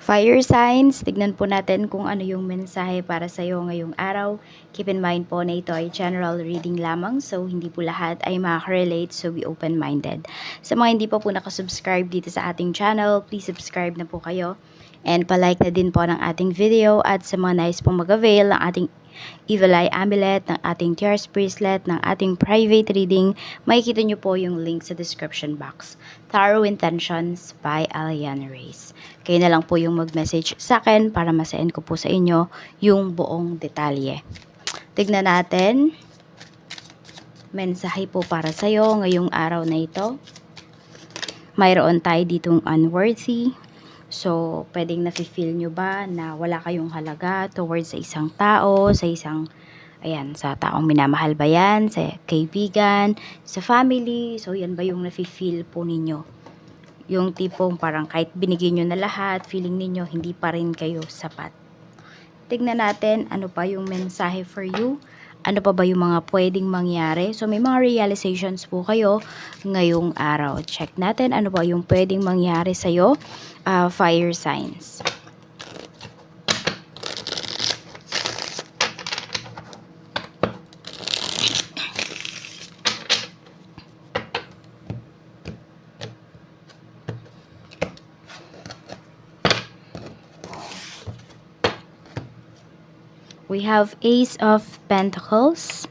Fire signs, tignan po natin kung ano yung mensahe para sa iyo ngayong araw. Keep in mind po na ito ay general reading lamang, so hindi po lahat ay makaka-relate, so be open-minded. Sa mga hindi pa po nakasubscribe dito sa ating channel, please subscribe na po kayo. And palike na din po ng ating video, at sa mga nais pong mag-avail ng ating Evil Eye Amulet, ng ating Tears Bracelet, ng ating private reading, makikita nyo po yung link sa description box. Tarot Intentions by Aliana Reyes. Kayo na lang po yung mag-message sa akin para masend ko po sa inyo yung buong detalye. Tignan natin. Mensahe po para sa iyo ngayong araw na ito. Mayroon tayo ditong unworthy. So, pwedeng nafe-feel nyo ba na wala kayong halaga towards sa isang tao, sa isang, ayan, sa taong minamahal ba yan, sa kaibigan, sa family. So, yan ba yung nafe-feel po ninyo? Yung tipong parang kahit binigyan nyo na lahat, feeling ninyo hindi pa rin kayo sapat. Tignan natin ano pa yung mensahe for you. Ano pa ba yung mga pwedeng mangyari? So, may mga realizations po kayo ngayong araw. Check natin ano ba yung pwedeng mangyari sa'yo. Fire signs. We have Ace of Pentacles.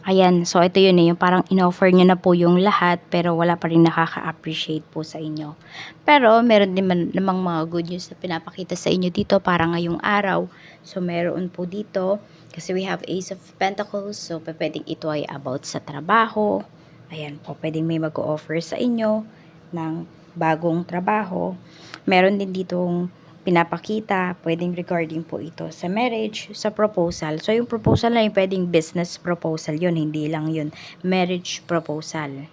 Ayan, so ito yun yung parang in-offer nyo na po yung lahat pero wala pa rin nakaka-appreciate po sa inyo. Pero meron din namang mga good news na pinapakita sa inyo dito para ngayong araw. So meron po dito kasi we have Ace of Pentacles, so pwedeng ito ay about sa trabaho. Ayan po, pwedeng may mag-o-offer sa inyo ng bagong trabaho. Meron din ditong pinapakita, pwedeng regarding po ito sa marriage, sa proposal. So, yung proposal na yung pwedeng business proposal yun, hindi lang yun marriage proposal.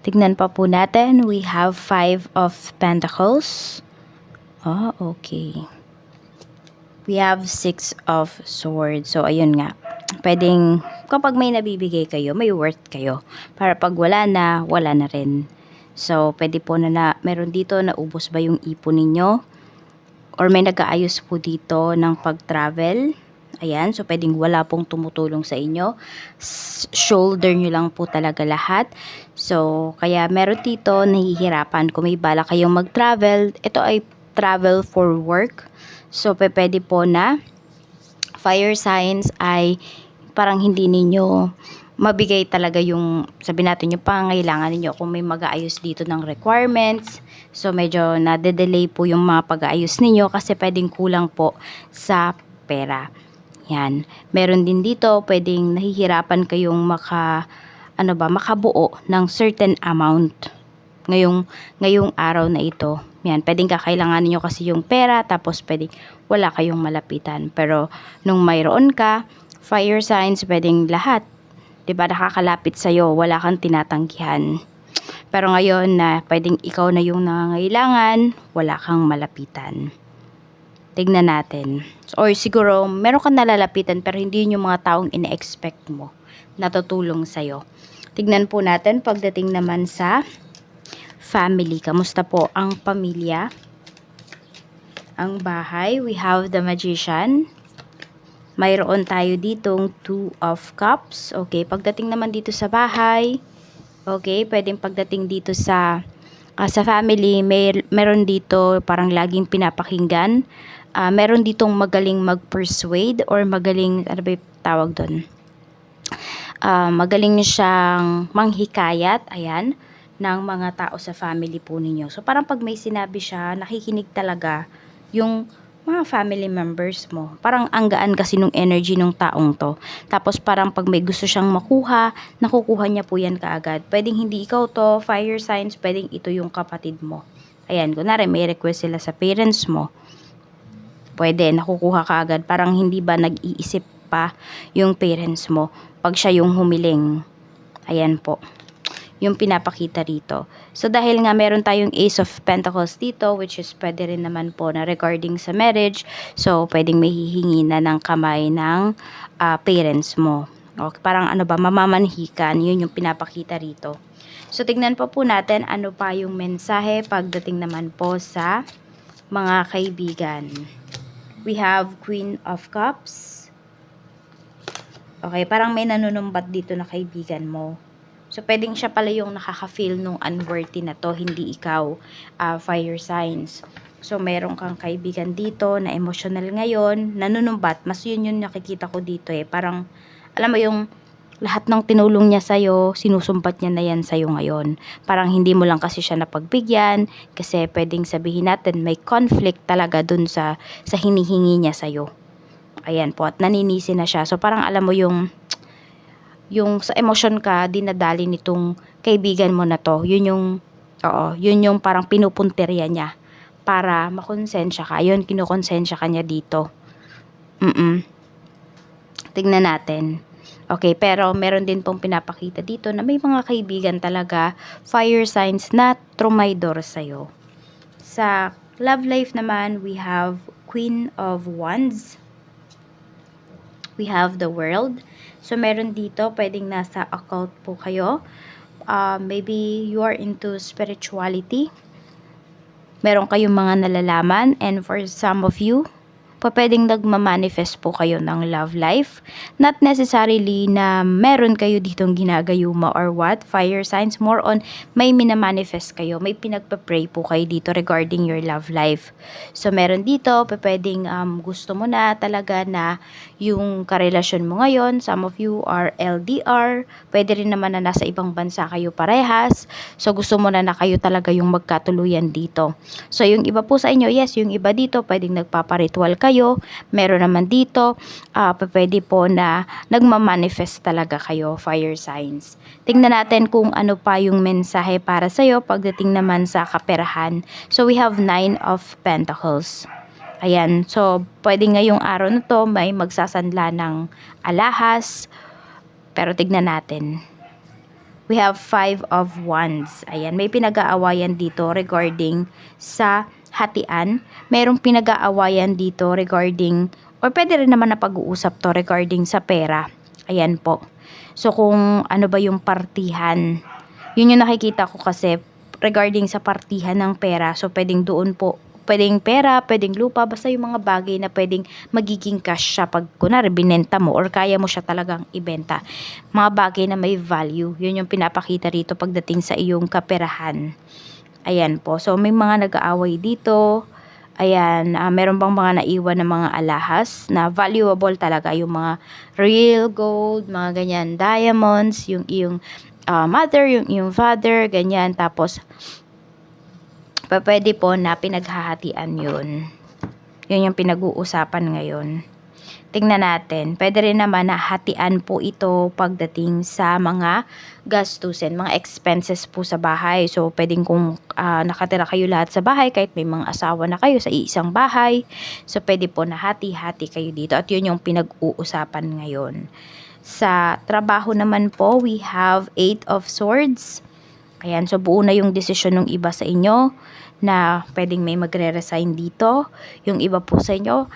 Tignan pa po natin, we have 5 of Pentacles. Oh, okay. We have 6 of Swords. So, ayun nga. Pwedeng, kapag may nabibigay kayo, may worth kayo. Para pag wala na rin. So, pwede po na meron dito, naubos ba yung ipon ninyo? Or may nag-aayos po dito ng pag-travel. Ayan, so pwedeng wala pong tumutulong sa inyo. Shoulder nyo lang po talaga lahat. So, kaya meron dito, nahihirapan. Kung may bala kayong mag-travel, ito ay travel for work. So, pwede po na fire signs ay parang hindi ninyo mabigay talaga yung, sabi natin, yung pangangailangan ninyo kung may mag-aayos dito ng requirements. So, medyo nade-delay po yung mga pag-aayos ninyo kasi pwedeng kulang po sa pera. Yan. Meron din dito, pwedeng nahihirapan kayong makabuo ng certain amount ngayong araw na ito. Yan, pwedeng kakailanganin nyo kasi yung pera, tapos pwedeng wala kayong malapitan. Pero, nung mayroon ka, fire signs, pwedeng lahat. Diba, nakakalapit sa'yo, wala kang tinatanggihan. Pero ngayon na pwedeng ikaw na yung nangangailangan, wala kang malapitan. Tignan natin. Or siguro, meron kang nalalapitan pero hindi yun yung mga taong ina-expect mo na tutulong sa'yo. Tignan po natin pagdating naman sa family. Kamusta po ang pamilya? Ang bahay, we have the Magician. Mayroon tayo ditong 2 of Cups. Okay, pagdating naman dito sa bahay, okay, pwedeng pagdating dito sa family, meron dito parang laging pinapakinggan. Meron ditong magaling mag-persuade or magaling, ano ba yung tawag doon? Magaling siyang manghikayat, ayan, ng mga tao sa family po ninyo. So, parang pag may sinabi siya, nakikinig talaga yung mga family members mo. Parang ang gaan kasi nung energy nung taong to. Tapos parang pag may gusto siyang makuha, nakukuha niya po yan kaagad. Pwedeng hindi ikaw to, fire signs, pwedeng ito yung kapatid mo. Ayan, kunwari may request sila sa parents mo. Pwede, nakukuha kaagad. Parang hindi ba nag-iisip pa yung parents mo pag siya yung humiling. Ayan po yung pinapakita rito. So, dahil nga meron tayong Ace of Pentacles dito, which is pwede rin naman po na regarding sa marriage, so, pwedeng may hihingi na ng kamay ng parents mo. Okay, parang ano ba, mamamanhikan, yun yung pinapakita rito. So, tignan po natin ano pa yung mensahe pagdating naman po sa mga kaibigan. We have Queen of Cups. Okay, parang may nanunumbat dito na kaibigan mo. So, pwedeng siya pala yung nakaka-feel nung unworthy na to, hindi ikaw, fire signs. So, meron kang kaibigan dito na emotional ngayon, nanunumbat. Mas yun yung nakikita ko dito eh. Parang, alam mo yung lahat ng tinulong niya sa'yo, sinusumbat niya na yan sa'yo ngayon. Parang hindi mo lang kasi siya napagbigyan, kasi pwedeng sabihin natin may conflict talaga dun sa hinihingi niya sa'yo. Ayan po, at naninisi na siya. So, parang alam mo yung sa emosyon ka, dinadali nitong kaibigan mo na to. Yun yung parang pinupunterya niya para makonsensya ka. Yun, kinukonsensya ka niya dito. Tignan natin. Okay, pero meron din pong pinapakita dito na may mga kaibigan talaga, fire signs na trumaydor sa'yo. Sa love life naman, we have Queen of Wands. We have the World. So, meron dito, pwedeng nasa occult po kayo. Maybe you are into spirituality. Meron kayong mga nalalaman. And for some of you, pwedeng nagmamanifest po kayo ng love life. Not necessarily na meron kayo ditong ginagayuma or what. Fire signs, more on may minamanifest kayo. May pinagpa-pray po kayo dito regarding your love life. So, meron dito, pwedeng gusto mo na talaga na yung karelasyon mo ngayon. Some of you are LDR. Pwede rin naman na nasa ibang bansa kayo parehas. So, gusto mo na kayo talaga yung magkatuluyan dito. So, yung iba po sa inyo, yes, yung iba dito, pwedeng nagpaparitual kayo. Meron naman dito, pwede po na nagmamanifest talaga kayo, fire signs. Tingnan natin kung ano pa yung mensahe para sa'yo pagdating naman sa kaperahan. So, we have 9 of Pentacles. Ayan, so, pwede ngayong araw na to, may magsasanla ng alahas. Pero tignan natin. We have 5 of Wands. Ayan, may pinag-aawayan dito regarding sa hatian. Merong pinag-aawayan dito regarding, or pwede rin naman na pag-uusap to regarding sa pera. Ayan po. So, kung ano ba yung partihan, yun yung nakikita ko kasi regarding sa partihan ng pera. So, pwedeng doon po, pwedeng pera, pwedeng lupa, basta yung mga bagay na pwedeng magiging cash siya pag kunwari binenta mo or kaya mo siya talagang ibenta. Mga bagay na may value, yun yung pinapakita rito pagdating sa iyong kaperahan. Ayan po. So, may mga nag-aaway dito. Ayan, meron bang mga naiwan na mga alahas na valuable talaga, yung mga real gold, mga ganyan, diamonds, yung iyong mother, yung iyong father, ganyan. Tapos, pwede po na pinaghahatian yun. Yun yung pinag-uusapan ngayon. Tingnan natin. Pwede rin naman na hatian po ito pagdating sa mga gastusin, mga expenses po sa bahay. So, pwedeng kung nakatira kayo lahat sa bahay, kahit may mga asawa na kayo sa iisang bahay. So, pwede po na hati-hati kayo dito. At yun yung pinag-uusapan ngayon. Sa trabaho naman po, we have 8 of Swords. Ayan, so buo na yung desisyon ng iba sa inyo na pwedeng may magre-resign dito. Yung iba po sa inyo,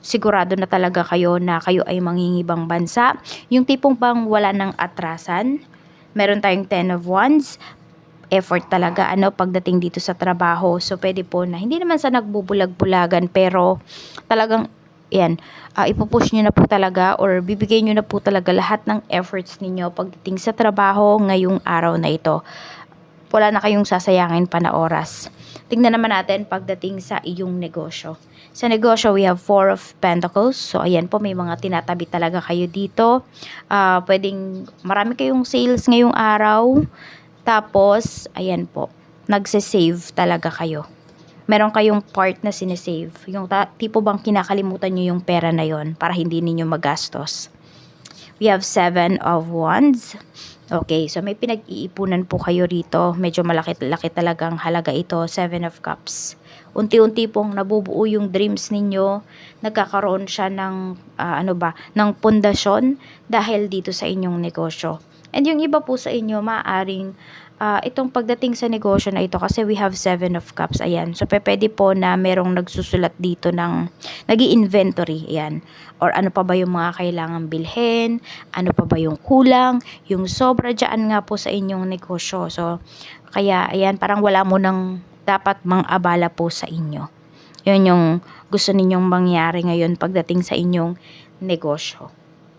sigurado na talaga kayo na kayo ay mangingibang bansa. Yung tipong bang wala ng atrasan. Meron tayong 10 of Wands. Effort talaga pagdating dito sa trabaho. So, pwede po na, hindi naman sa nagbubulag-bulagan, pero talagang, yan, ipupush nyo na po talaga or bibigay nyo na po talaga lahat ng efforts ninyo pagdating sa trabaho ngayong araw na ito. Wala na kayong sasayangin pa na oras. Tingnan naman natin pagdating sa iyong negosyo. Sa negosyo, we have 4 of Pentacles. So, ayan po, may mga tinatabi talaga kayo dito. Pwedeng marami kayong sales ngayong araw. Tapos, ayan po, nagsisave talaga kayo. Meron kayong part na sinesave. Yung tipo bang kinakalimutan nyo yung pera na yon para hindi ninyo magastos. We have 7 of Wands. Okay, so may pinag-iipunan po kayo rito. Medyo malaki-laki talagang halaga ito. 7 of Cups. Unti-unti pong nabubuo yung dreams ninyo. Nagkakaroon siya ng, ng pundasyon dahil dito sa inyong negosyo. And yung iba po sa inyo, maaaring itong pagdating sa negosyo na ito, kasi we have 7 of Cups, ayan. So, pwede po na merong nagsusulat dito ng nag-i-inventory, ayan. Or ano pa ba yung mga kailangang bilhin, ano pa ba yung kulang, yung sobra dyan nga po sa inyong negosyo. So, kaya, ayan, parang wala mo nang dapat mang-abala po sa inyo. Yun yung gusto ninyong mangyari ngayon pagdating sa inyong negosyo.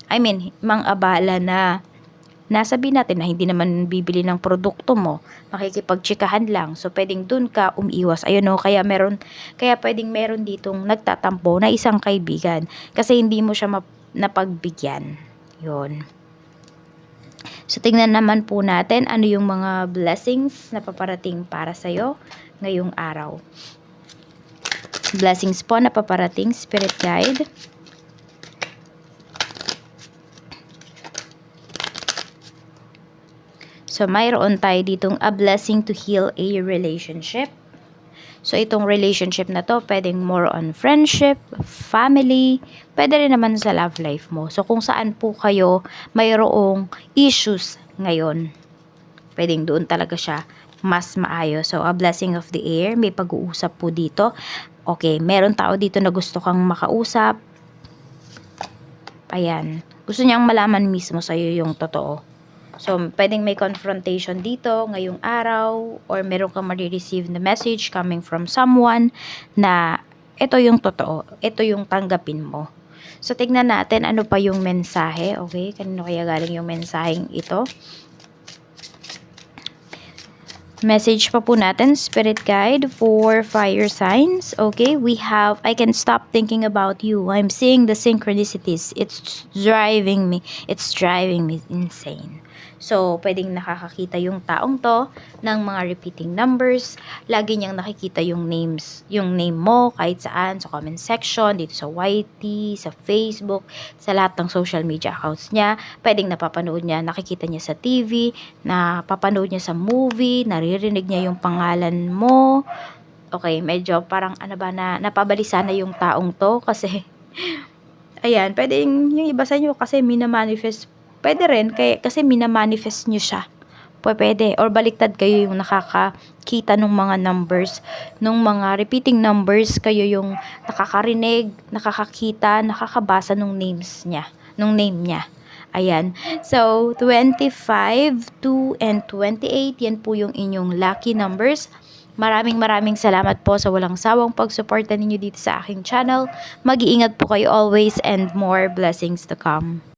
I mean, mang-abala na nasabihin natin na hindi naman bibili ng produkto mo, makikipagtsikahan lang. So, pwedeng dun ka umiwas. Ayun o, kaya pwedeng meron ditong nagtatampo na isang kaibigan. Kasi hindi mo siya napagbigyan. Yun. So, tingnan naman po natin ano yung mga blessings na paparating para sa'yo ngayong araw. Blessings po na paparating, Spirit Guide. So, mayroon tayo ditong a blessing to heal a relationship. So, itong relationship na to, pwedeng more on friendship, family, pwede rin naman sa love life mo. So, kung saan po kayo mayroong issues ngayon, pwedeng doon talaga siya mas maayos. So, a blessing of the air, may pag-uusap po dito. Okay, meron tao dito na gusto kang makausap. Ayan, gusto niyang malaman mismo sa'yo yung totoo. So, pwedeng may confrontation dito ngayong araw or meron kang marireceive na message coming from someone na ito yung totoo, ito yung tanggapin mo. So, tignan natin ano pa yung mensahe, okay? Kanino kaya galing yung mensaheng ito? Message pa po natin, Spirit Guide for fire signs. Okay, we have, I can stop thinking about you. I'm seeing the synchronicities. It's driving me insane. So, pwedeng nakakakita yung taong to ng mga repeating numbers. Lagi niyang nakikita yung name mo kahit saan, sa comment section, dito sa YT, sa Facebook, sa lahat ng social media accounts niya. Pwedeng napapanood niya, nakikita niya sa TV, napapanood niya sa movie, naririnig niya yung pangalan mo. Okay, medyo parang napabalisa na yung taong to kasi ayan, pwedeng yung iba sa inyo kasi minamanifest. Pwede rin, kasi minamanifest nyo siya. Pwede. Or baliktad kayo yung nakakakita ng mga numbers. Nung mga repeating numbers, kayo yung nakakarinig, nakakakita, nakakabasa nung names niya. Nung name niya. Ayan. So, 25, 2, and 28, yan po yung inyong lucky numbers. Maraming salamat po sa walang sawang pagsuporta ninyo dito sa aking channel. Mag-iingat po kayo always and more blessings to come.